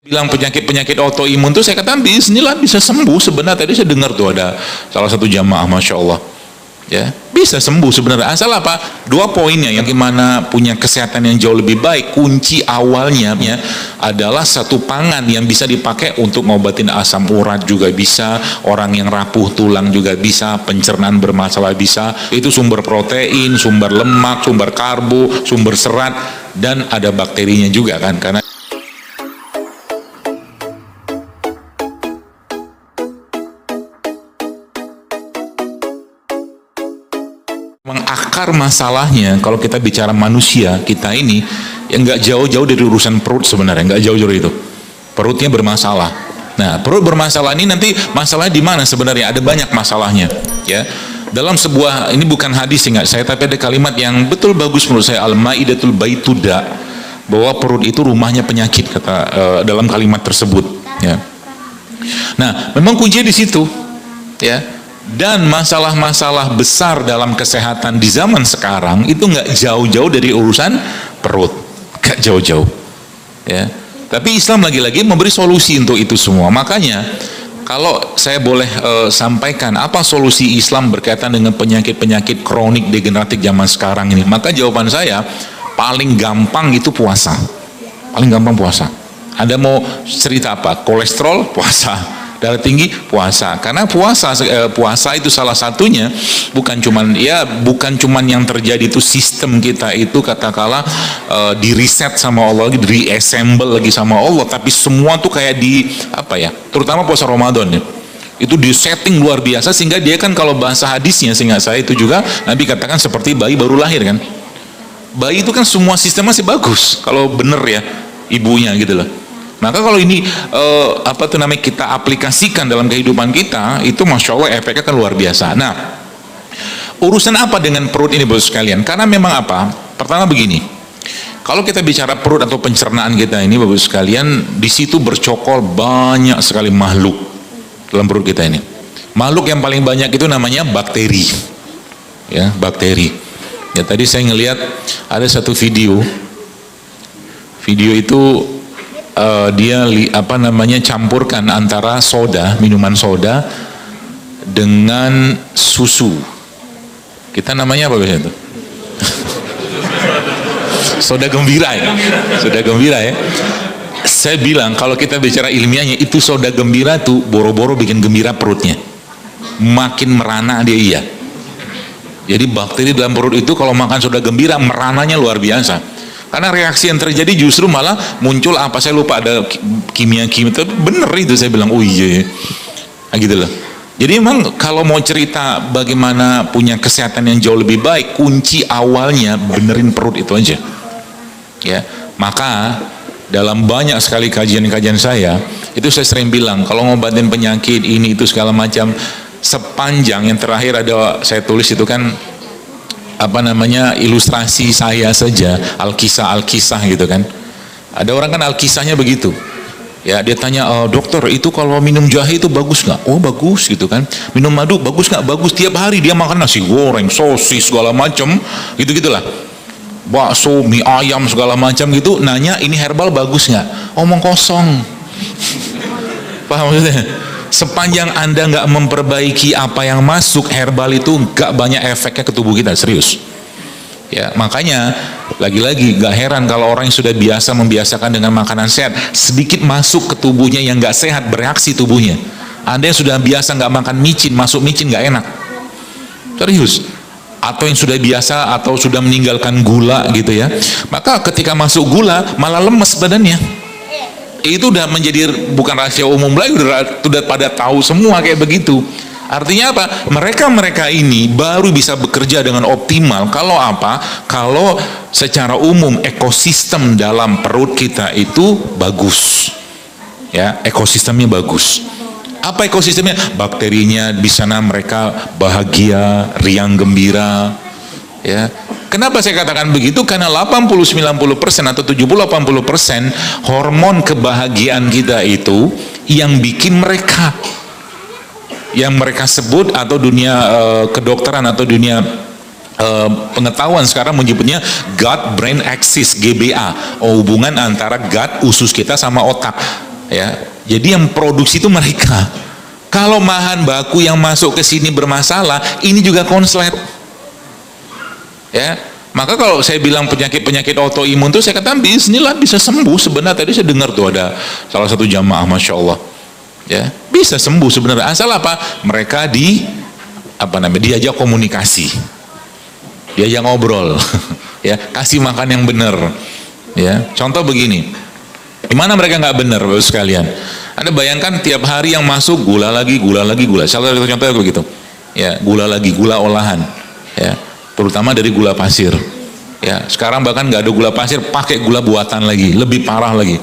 bilang penyakit-penyakit autoimun tuh saya katakan bismillah bisa sembuh sebenarnya. Tadi saya dengar tuh ada salah satu jamaah, masya Allah, ya bisa sembuh sebenarnya. Asal apa? Dua poinnya yang gimana punya kesehatan yang jauh lebih baik. Kunci awalnya ya adalah satu pangan yang bisa dipakai untuk ngobatin asam urat juga bisa, orang yang rapuh tulang juga bisa, pencernaan bermasalah bisa. Itu sumber protein, sumber lemak, sumber karbo, sumber serat, dan ada bakterinya juga kan, karena akar masalahnya kalau kita bicara manusia kita ini yang nggak jauh-jauh dari urusan perut sebenarnya, nggak jauh-jauh itu. Perutnya bermasalah. Nah, perut bermasalah ini nanti masalahnya di mana sebenarnya? Ada banyak masalahnya, ya. Dalam sebuah, ini bukan hadis ingat saya, tapi ada kalimat yang betul bagus menurut saya, Al-Maidatul Baituda, bahwa perut itu rumahnya penyakit, kata dalam kalimat tersebut, ya. Nah, memang kuncinya di situ, ya. Dan masalah-masalah besar dalam kesehatan di zaman sekarang itu nggak jauh-jauh dari urusan perut, nggak jauh-jauh, ya. Tapi Islam lagi-lagi memberi solusi untuk itu semua. Makanya kalau saya boleh sampaikan apa solusi Islam berkaitan dengan penyakit-penyakit kronik degeneratif zaman sekarang ini, maka jawaban saya paling gampang itu puasa. Paling gampang puasa. Anda mau cerita apa? Kolesterol, puasa. Darah tinggi, puasa. Karena puasa itu salah satunya bukan cuman yang terjadi itu sistem kita itu katakanlah di reset sama Allah, di reassemble lagi sama Allah, tapi semua tuh kayak di apa ya, terutama puasa Ramadan ya, itu di setting luar biasa sehingga dia kan, kalau bahasa hadisnya sehingga saya itu juga Nabi katakan seperti bayi baru lahir kan. Bayi itu kan semua sistem masih bagus kalau bener ya ibunya gitu loh. Maka kalau ini kita aplikasikan dalam kehidupan kita, itu masya Allah efeknya kan luar biasa. Nah, urusan apa dengan perut ini Bapak sekalian? Karena memang apa? Pertama begini, kalau kita bicara perut atau pencernaan kita ini Bapak sekalian, di situ bercokol banyak sekali makhluk dalam perut kita ini. Makhluk yang paling banyak itu namanya bakteri, ya, bakteri. Ya, tadi saya ngelihat ada satu video itu. Dia campurkan antara minuman soda dengan susu. Kita namanya apa biasanya itu? Soda gembira ya. Soda gembira ya. Saya bilang kalau kita bicara ilmiahnya itu soda gembira tuh boro-boro bikin gembira perutnya. Makin merana dia iya. Jadi bakteri dalam perut itu kalau makan soda gembira merananya luar biasa. Karena reaksi yang terjadi justru malah muncul apa, saya lupa, ada kimia bener itu, saya bilang oh iya nah, gitu loh. Jadi memang kalau mau cerita bagaimana punya kesehatan yang jauh lebih baik, kunci awalnya benerin perut itu aja, ya. Maka dalam banyak sekali kajian-kajian saya itu saya sering bilang kalau ngobatin penyakit ini itu segala macam, sepanjang yang terakhir ada saya tulis itu kan ilustrasi saya saja, Alkisah gitu kan. Ada orang kan Alkisahnya begitu ya, dia tanya dokter itu kalau minum jahe itu bagus nggak? Oh bagus gitu kan. Minum madu bagus nggak? Bagus. Tiap hari dia makan nasi goreng, sosis segala macam gitu-gitulah, bakso, mie ayam segala macam gitu, nanya ini herbal bagus nggak? Omong kosong. Paham maksudnya? Sepanjang Anda nggak memperbaiki apa yang masuk, herbal itu nggak banyak efeknya ke tubuh kita, serius. Ya, makanya lagi-lagi nggak heran kalau orang yang sudah membiasakan dengan makanan sehat, sedikit masuk ke tubuhnya yang nggak sehat, bereaksi tubuhnya. Anda yang sudah biasa nggak makan micin, masuk micin nggak enak, serius. Atau yang sudah biasa atau sudah meninggalkan gula gitu ya, maka ketika masuk gula malah lemes badannya. Itu udah menjadi bukan rahasia umum lagi, udah pada tahu semua kayak begitu. Artinya apa? Mereka ini baru bisa bekerja dengan optimal kalau apa? Kalau secara umum ekosistem dalam perut kita itu bagus, ya, ekosistemnya bagus. Apa ekosistemnya? Bakterinya di sana mereka bahagia, riang gembira, ya. Kenapa saya katakan begitu? Karena 80-90% atau 70-80% hormon kebahagiaan kita itu yang bikin mereka, yang mereka sebut atau dunia kedokteran atau dunia pengetahuan sekarang menyebutnya gut brain axis, GBA, hubungan antara gut, usus kita sama otak. Ya, jadi yang produksi itu mereka. Kalau bahan baku yang masuk ke sini bermasalah, ini juga konslet. Ya, maka kalau saya bilang penyakit autoimun itu, saya katakan bismillah bisa sembuh. Sebenarnya tadi saya dengar tuh ada salah satu jamaah, masya Allah, ya bisa sembuh sebenarnya. Asal apa? Mereka diajak komunikasi, diajak ngobrol, ya kasih makan yang benar. Ya, contoh begini, gimana mereka nggak benar, bapak sekalian? Anda bayangkan tiap hari yang masuk gula lagi. Salah satu contohnya begitu. Ya, gula lagi, gula olahan. Ya, terutama dari gula pasir. Ya, sekarang bahkan nggak ada gula pasir, pakai gula buatan lagi, lebih parah lagi.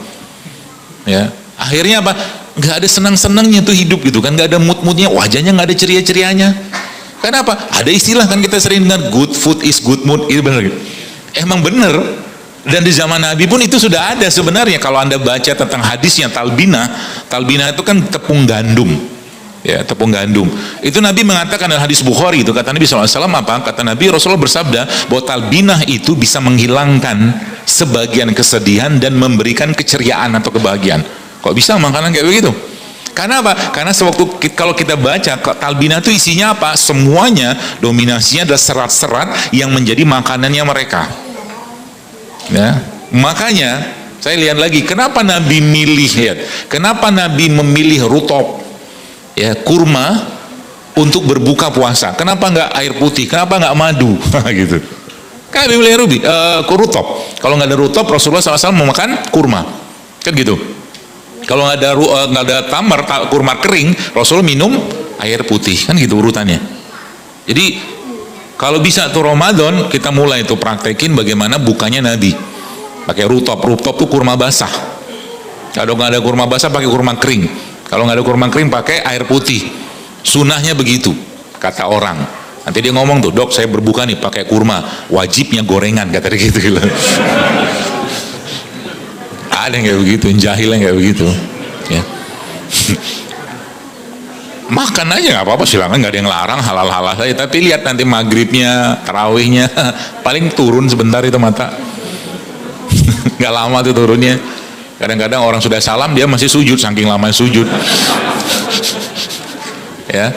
Ya, akhirnya apa? Nggak ada senang-senangnya tuh hidup gitu kan, nggak ada mood-moodnya, wajahnya nggak ada ceria-cerianya. Kenapa? Ada istilah kan kita sering dengar, good food is good mood, itu benar gitu. Emang bener. Dan di zaman Nabi pun itu sudah ada sebenarnya. Kalau Anda baca tentang hadisnya talbinah itu kan tepung gandum. Ya, tepung gandum. Itu Nabi mengatakan dalam hadis Bukhari itu, kata Nabi SAW apa? Kata Nabi, Rasulullah bersabda bahwa talbinah itu bisa menghilangkan sebagian kesedihan dan memberikan keceriaan atau kebahagiaan. Kok bisa makanan kayak begitu? Karena apa? Karena sewaktu kalau kita baca talbinah itu isinya apa? Semuanya dominasinya adalah serat-serat yang menjadi makanannya mereka. Ya, makanya saya lihat lagi kenapa Nabi kenapa Nabi memilih rutop, ya kurma untuk berbuka puasa. Kenapa nggak air putih? Kenapa nggak madu? Gitu. Kan Nabi milih rutop. Kalau nggak ada rutop, Rasulullah SAW memakan kurma, kan gitu. Kalau nggak ada tamar kurma kering, Rasulullah minum air putih, kan gitu urutannya. Jadi kalau bisa tuh Ramadan kita mulai tuh praktekin bagaimana bukanya Nabi pakai rutop tuh kurma basah. Kalau nggak ada kurma basah pakai kurma kering. Kalau nggak ada kurma kering pakai air putih. Sunnahnya begitu kata orang. Nanti dia ngomong tuh, dok saya berbuka nih pakai kurma, wajibnya gorengan kata dia gitu. Ada yang kayak begitu, yang jahil yang kayak begitu. Ya. Makan aja nggak apa-apa, silakan, nggak ada yang larang, halal-halal saja. Tapi lihat nanti maghribnya, tarawihnya, paling turun sebentar itu mata, nggak lama tuh turunnya. Kadang-kadang orang sudah salam dia masih sujud, saking lama sujud. Ya,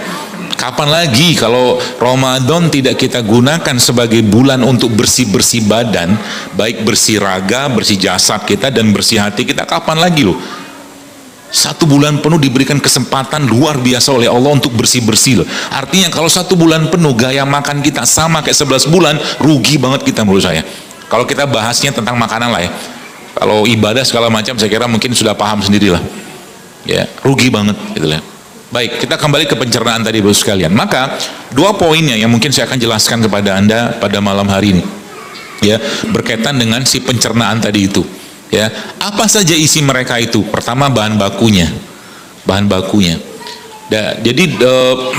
kapan lagi kalau Ramadan tidak kita gunakan sebagai bulan untuk bersih-bersih badan, baik bersih raga, bersih jasad kita dan bersih hati kita, kapan lagi loh? 1 bulan penuh diberikan kesempatan luar biasa oleh Allah untuk bersih-bersih loh. Artinya kalau 1 bulan penuh gaya makan kita sama kayak 11 bulan, rugi banget kita menurut saya. Kalau kita bahasnya tentang makanan lah ya. Kalau ibadah segala macam saya kira mungkin sudah paham sendirilah. Ya, rugi banget gitu lah. Baik, kita kembali ke pencernaan tadi Bapak sekalian. Maka 2 poinnya yang mungkin saya akan jelaskan kepada Anda pada malam hari ini. Ya, berkaitan dengan si pencernaan tadi itu. Ya, apa saja isi mereka itu? Pertama bahan bakunya. Jadi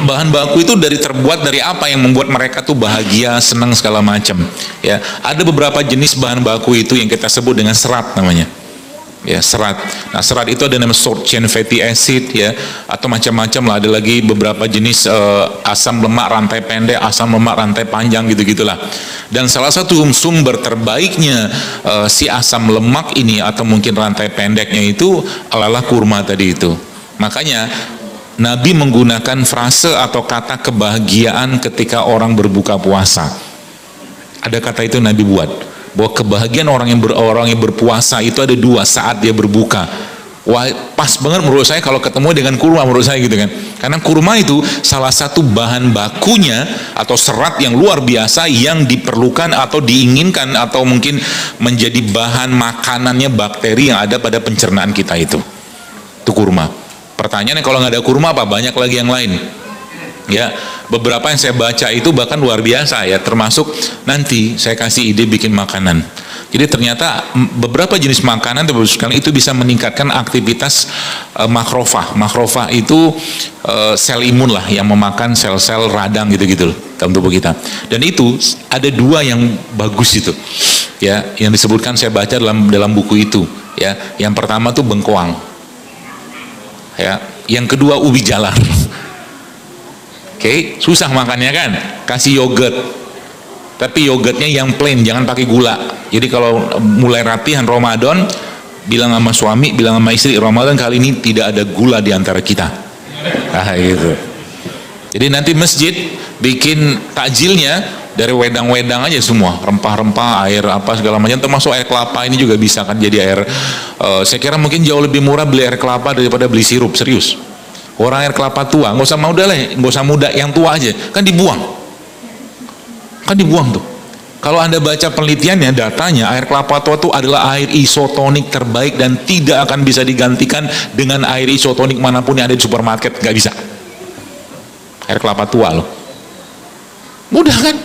bahan baku itu terbuat dari apa yang membuat mereka tuh bahagia, senang segala macam. Ya, ada beberapa jenis bahan baku itu yang kita sebut dengan serat namanya. Ya, serat. Nah, serat itu ada namanya short chain fatty acid ya, atau macam-macam lah. Ada lagi beberapa jenis asam lemak rantai pendek, asam lemak rantai panjang gitu-gitulah. Dan salah satu sumber terbaiknya si asam lemak ini atau mungkin rantai pendeknya itu adalah kurma tadi itu. Makanya Nabi menggunakan frase atau kata kebahagiaan ketika orang berbuka puasa. Ada kata itu Nabi buat, bahwa kebahagiaan orang yang berpuasa itu ada 2 saat dia berbuka. Wah, pas banget menurut saya kalau ketemu dengan kurma menurut saya gitu kan. Karena kurma itu salah satu bahan bakunya atau serat yang luar biasa yang diperlukan atau diinginkan atau mungkin menjadi bahan makanannya bakteri yang ada pada pencernaan kita itu. Itu kurma. Pertanyaannya kalau nggak ada kurma apa? Banyak lagi yang lain. Ya, beberapa yang saya baca itu bahkan luar biasa ya, termasuk nanti saya kasih ide bikin makanan. Jadi ternyata beberapa jenis makanan itu bisa meningkatkan aktivitas makrofag. Makrofag itu sel imun lah yang memakan sel-sel radang gitu-gitu dalam tubuh kita. Dan itu ada 2 yang bagus itu. Ya, yang disebutkan saya baca dalam buku itu, ya. Yang pertama tuh bengkoang. Ya, yang kedua ubi jalar. Oke, susah makannya kan? Kasih yogurt. Tapi yogurtnya yang plain, jangan pakai gula. Jadi kalau mulai latihan Ramadan, bilang sama suami, bilang sama istri, Ramadan kali ini tidak ada gula di antara kita. Gitu. Jadi nanti masjid bikin takjilnya dari wedang-wedang aja semua, rempah-rempah, air apa segala macam, termasuk air kelapa ini juga bisa kan jadi air. Saya kira mungkin jauh lebih murah beli air kelapa daripada beli sirup, serius. Orang air kelapa tua, nggak usah muda lah, nggak usah muda, yang tua aja, kan dibuang tuh. Kalau Anda baca penelitiannya, datanya, air kelapa tua itu adalah air isotonik terbaik dan tidak akan bisa digantikan dengan air isotonik manapun yang ada di supermarket, nggak bisa. Air kelapa tua loh. Mudah kan?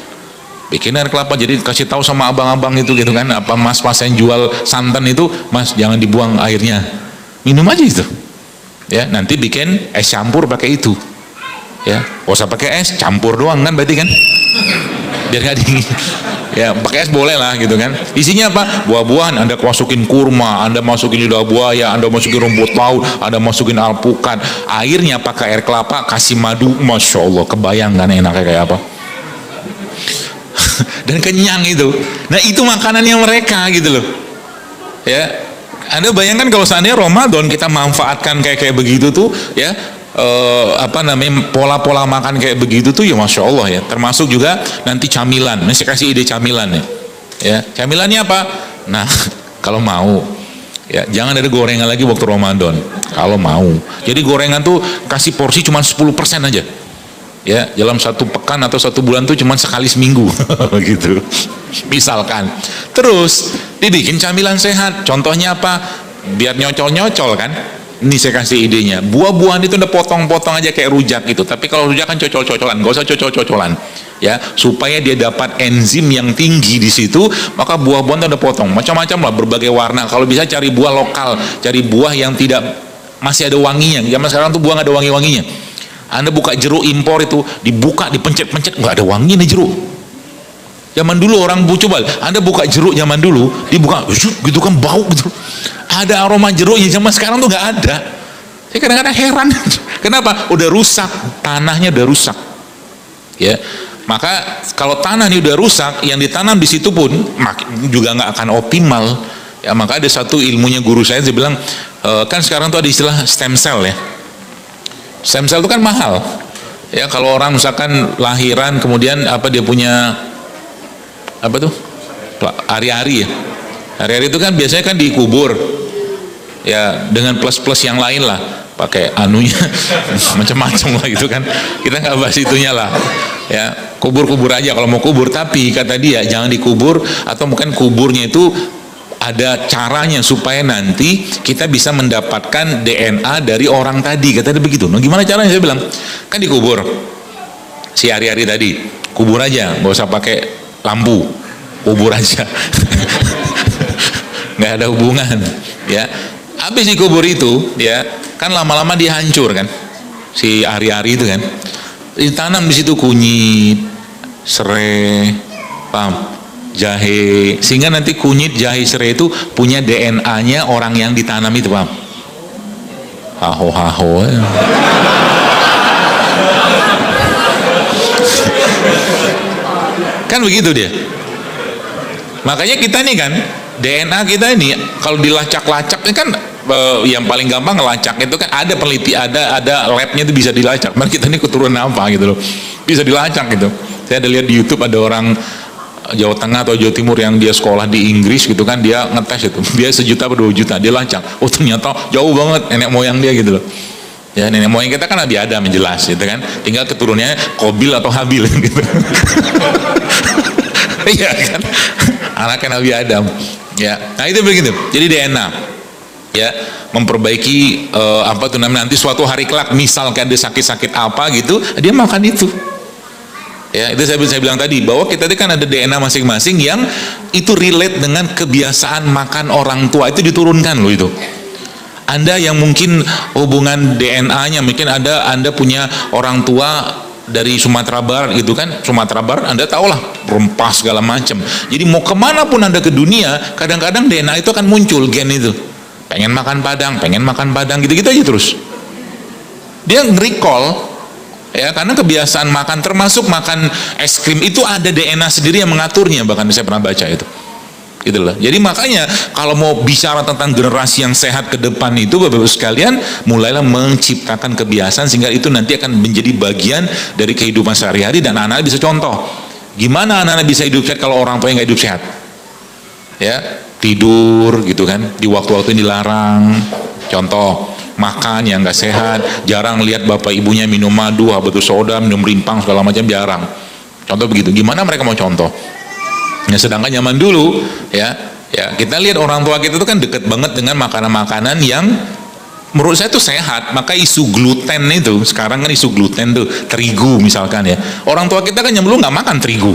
Bikin air kelapa, jadi kasih tahu sama abang-abang itu gitu kan, apa mas-mas yang jual santan itu, mas jangan dibuang airnya, minum aja itu. Ya, nanti bikin es campur pakai itu. Ya, nggak usah pakai es, campur doang kan berarti kan? Biar nggak dingin. Ya, pakai es boleh lah gitu kan. Isinya apa? Buah-buahan, Anda masukin kurma, Anda masukin lidah buaya, Anda masukin rumput laut, Anda masukin alpukat. Airnya pakai air kelapa, kasih madu, masya Allah, kebayang kan enaknya kayak apa? Dan kenyang itu. Nah itu makanannya mereka gitu loh. Ya, Anda bayangkan kalau seandainya Ramadan kita manfaatkan kayak begitu tuh, ya. Pola-pola makan kayak begitu tuh ya masya Allah ya. Termasuk juga nanti camilan. Saya kasih ide camilan ya. Camilannya apa? Nah kalau mau ya jangan ada gorengan lagi waktu Ramadan kalau mau. Jadi gorengan tuh kasih porsi cuma 10% aja. Ya dalam satu pekan atau satu bulan tuh cuma sekali seminggu gitu. Misalkan. Terus dibikin camilan sehat. Contohnya apa? Biar nyocol-nyocol kan. Ini saya kasih idenya, buah-buahan itu udah potong-potong aja kayak rujak gitu. Tapi kalau rujak kan cocol-cocolan, gak usah cocol-cocolan, ya, supaya dia dapat enzim yang tinggi di situ. Maka buah-buahan itu udah potong, macam-macam lah, berbagai warna. Kalau bisa cari buah lokal, cari buah yang tidak masih ada wanginya. Zaman sekarang tuh buah gak ada wangi-wanginya. Anda buka jeruk impor itu, dibuka, dipencet-pencet, nggak ada wangi nih jeruk. Zaman dulu orang coba, Anda buka jeruk zaman dulu, dibuka, gitu kan bau gitu. Ada aroma jeruknya, zaman sekarang tuh nggak ada. Saya kadang-kadang heran, kenapa? Udah rusak, tanahnya udah rusak. Ya, maka kalau tanah ini udah rusak, yang ditanam di situ pun juga nggak akan optimal. Ya, maka ada satu ilmunya guru saya bilang, kan sekarang tuh ada istilah stem cell ya. Stem cell itu kan mahal. Ya, kalau orang misalkan lahiran, kemudian dia punya apa tuh? Ari-ari ya. Ari-ari itu kan biasanya kan dikubur. Ya dengan plus-plus yang lain lah, pakai anunya macam-macam lah gitu kan. Kita nggak bahas itunya lah, ya kubur-kubur aja kalau mau kubur. Tapi kata dia jangan dikubur, atau mungkin kuburnya itu ada caranya supaya nanti kita bisa mendapatkan DNA dari orang tadi, kata dia begitu. Nah gimana caranya? Saya bilang kan dikubur si ari-ari tadi, kubur aja, nggak usah pakai lampu, kubur aja. Nggak ada hubungan, ya. Habis dikubur itu, ya kan lama-lama dia hancur kan, si ari-ari itu kan. Ditanam di situ kunyit, serai, jahe, sehingga nanti kunyit, jahe, serai itu punya DNA-nya orang yang ditanam itu, paham? Haho. Kan begitu dia. Makanya kita nih kan, DNA kita ini kalau dilacak-lacak ini kan yang paling gampang ngelacak itu kan ada peneliti, ada labnya itu bisa dilacak. Mari kita ini keturunan apa gitu loh, bisa dilacak gitu. Saya ada lihat di YouTube ada orang Jawa Tengah atau Jawa Timur yang dia sekolah di Inggris gitu kan, dia ngetes itu, dia 1 juta atau 2 juta, dia lacak. Oh ternyata jauh banget nenek moyang dia gitu loh. Ya nenek moyang kita kan Nabi Adam yang jelas gitu kan, tinggal keturunannya Qabil atau Habil gitu. Iya kan, anaknya Nabi Adam. Ya, nah itu begitu. Jadi DNA, ya memperbaiki nanti suatu hari kelak, misalkan dia sakit-sakit apa gitu, dia makan itu. Ya itu saya bilang tadi bahwa kita itu kan ada DNA masing-masing yang itu relate dengan kebiasaan makan orang tua, itu diturunkan loh itu. Anda yang mungkin hubungan DNA-nya mungkin Anda punya orang tua dari Sumatera Barat gitu kan, Sumatera Barat Anda tahulah rempah segala macam. Jadi mau kemana pun Anda ke dunia, kadang-kadang DNA itu akan muncul, gen itu pengen makan padang gitu-gitu aja terus. Dia nge-recall ya, karena kebiasaan makan, termasuk makan es krim itu ada DNA sendiri yang mengaturnya. Bahkan saya pernah baca itu gitu loh. Jadi makanya kalau mau bicara tentang generasi yang sehat ke depan itu, Bapak-Ibu sekalian, mulailah menciptakan kebiasaan sehingga itu nanti akan menjadi bagian dari kehidupan sehari-hari dan anak-anak bisa contoh. Gimana anak-anak bisa hidup sehat kalau orang tuanya nggak hidup sehat? Ya, tidur gitu kan, di waktu-waktu yang dilarang. Contoh, makan yang nggak sehat, jarang lihat bapak ibunya minum madu, habatus soda, minum rimpang segala macam, jarang. Contoh begitu. Gimana mereka mau contoh? Ya, sedangkan zaman dulu ya kita lihat orang tua kita itu kan deket banget dengan makanan-makanan yang menurut saya itu sehat. Maka isu gluten itu, sekarang kan isu gluten tuh, terigu misalkan ya. Orang tua kita kan yang dulu nggak makan terigu.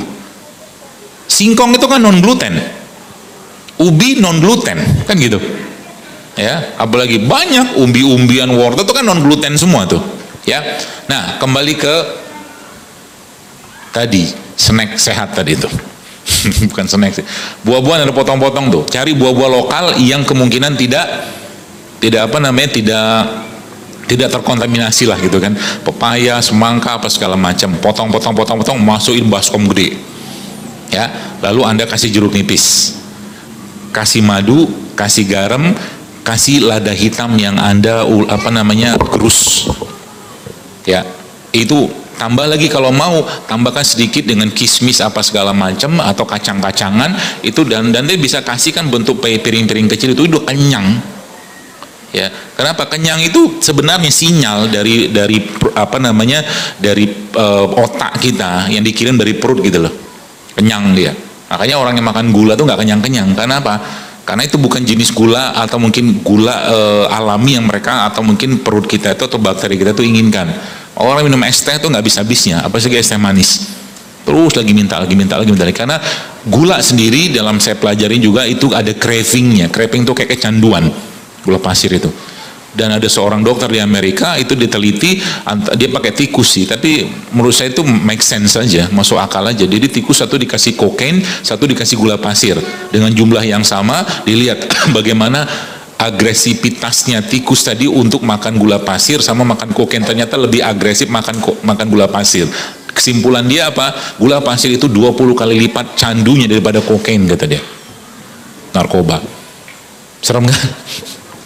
Singkong itu kan non gluten, ubi non gluten kan gitu. Ya, apalagi banyak umbi-umbian wortel itu kan non gluten semua tuh. Ya, nah kembali ke tadi snack sehat tadi itu. Bukan snack sih. Buah-buahan ada potong-potong tuh. Cari buah-buah lokal yang kemungkinan tidak terkontaminasi lah gitu kan. Pepaya, semangka apa segala macam. Potong, masukin baskom gede. Ya, lalu Anda kasih jeruk nipis. Kasih madu, kasih garam, kasih lada hitam yang Anda gerus. Ya, itu tambah lagi kalau mau, tambahkan sedikit dengan kismis apa segala macam atau kacang-kacangan itu dan dia bisa kasihkan bentuk piring-piring kecil itu udah kenyang. Ya, kenapa? Kenyang itu sebenarnya sinyal dari otak kita yang dikirim dari perut gitu loh. Kenyang dia. Makanya orang yang makan gula tuh nggak kenyang-kenyang. Karena apa? Karena itu bukan jenis gula atau mungkin gula alami yang mereka atau mungkin perut kita itu atau bakteri kita tuh inginkan. Orang minum es teh tuh nggak habis-habisnya, apa sih es teh manis, terus lagi minta, karena gula sendiri dalam saya pelajari juga itu ada cravingnya. Craving tuh kayak kecanduan, gula pasir itu. Dan ada seorang dokter di Amerika itu diteliti, dia pakai tikus sih, tapi menurut saya itu make sense saja, masuk akal aja. Jadi tikus satu dikasih kokain, satu dikasih gula pasir dengan jumlah yang sama, dilihat bagaimana agresivitasnya tikus tadi untuk makan gula pasir sama makan kokain. Ternyata lebih agresif makan gula pasir. Kesimpulan dia apa? Gula pasir itu 20 kali lipat candunya daripada kokain, kata dia. Narkoba. Serem kan?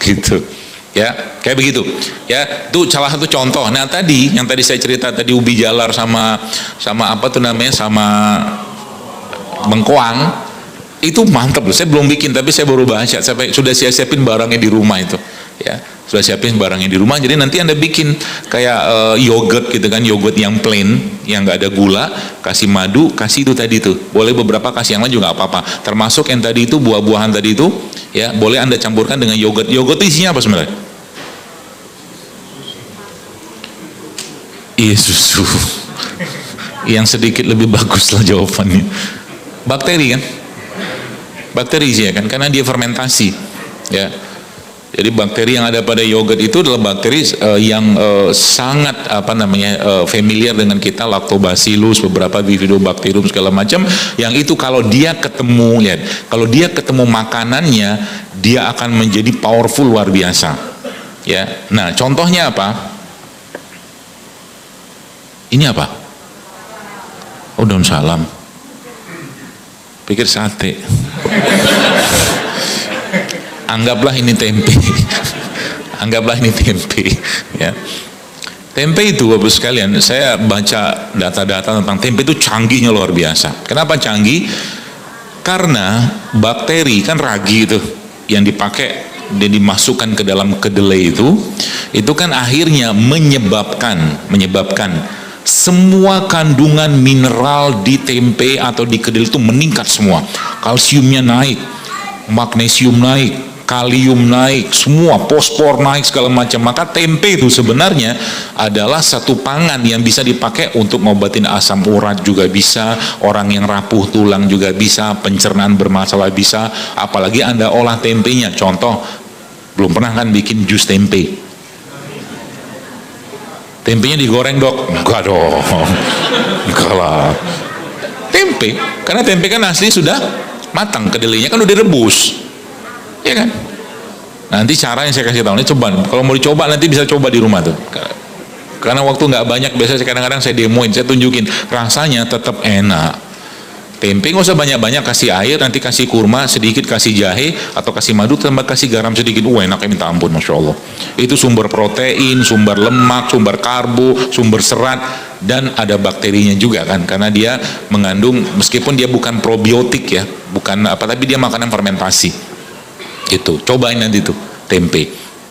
Gitu. Ya, kayak begitu. Ya, itu salah satu contoh. Nah, tadi yang tadi saya cerita tadi ubi jalar sama bengkoang. Itu mantap loh, saya belum bikin tapi saya baru baca, sudah siapin barangnya di rumah itu ya, sudah siapin barangnya di rumah. Jadi nanti Anda bikin kayak yogurt gitu kan, yogurt yang plain yang nggak ada gula, kasih madu, kasih itu tadi tuh, boleh beberapa kasih yang lain juga apa-apa, termasuk yang tadi itu buah-buahan tadi itu ya, boleh Anda campurkan dengan yogurt. Yogurt isinya apa sebenarnya? Iya, susu. Yang sedikit lebih bagus lah jawabannya. Bakteri kan? Bakteri sih ya kan, karena dia fermentasi ya. Jadi bakteri yang ada pada yogurt itu adalah bakteri yang sangat familiar dengan kita, lactobacillus, beberapa bifidobacterium segala macam, yang itu kalau dia ketemu makanannya, dia akan menjadi powerful luar biasa ya. Nah, contohnya apa? Ini apa? Oh, daun salam. Pikir sate. Anggaplah ini tempe. Ya. Tempe itu Bapak sekalian, saya baca data-data tentang tempe itu canggihnya luar biasa. Kenapa canggih? Karena bakteri kan ragi itu yang dipakai dan dimasukkan ke dalam kedelai itu kan akhirnya menyebabkan semua kandungan mineral di tempe atau di kedelai itu meningkat semua. Kalsiumnya naik, magnesium naik, kalium naik, semua fosfor naik segala macam. Maka tempe itu sebenarnya adalah satu pangan yang bisa dipakai untuk ngobatin asam urat juga bisa, orang yang rapuh tulang juga bisa, pencernaan bermasalah bisa. Apalagi Anda olah tempenya. Contoh, belum pernah kan bikin jus tempe? Tempenya digoreng dok? Enggak dong, enggak lah. Tempe, karena tempe kan asli sudah matang, kedelainya kan udah direbus, ya kan? Nanti cara yang saya kasih tahu ini coba, kalau mau dicoba nanti bisa coba di rumah tuh. Karena waktu nggak banyak, biasanya kadang-kadang saya demoin, saya tunjukin, rasanya tetap enak. Tempe nggak usah banyak-banyak, kasih air, nanti kasih kurma sedikit, kasih jahe atau kasih madu, tambah kasih garam sedikit. Enaknya minta ampun, masya Allah. Itu sumber protein, sumber lemak, sumber karbo, sumber serat, dan ada bakterinya juga kan, karena dia mengandung, meskipun dia bukan probiotik ya, bukan apa, tapi dia makanan fermentasi. Itu cobain nanti tuh tempe.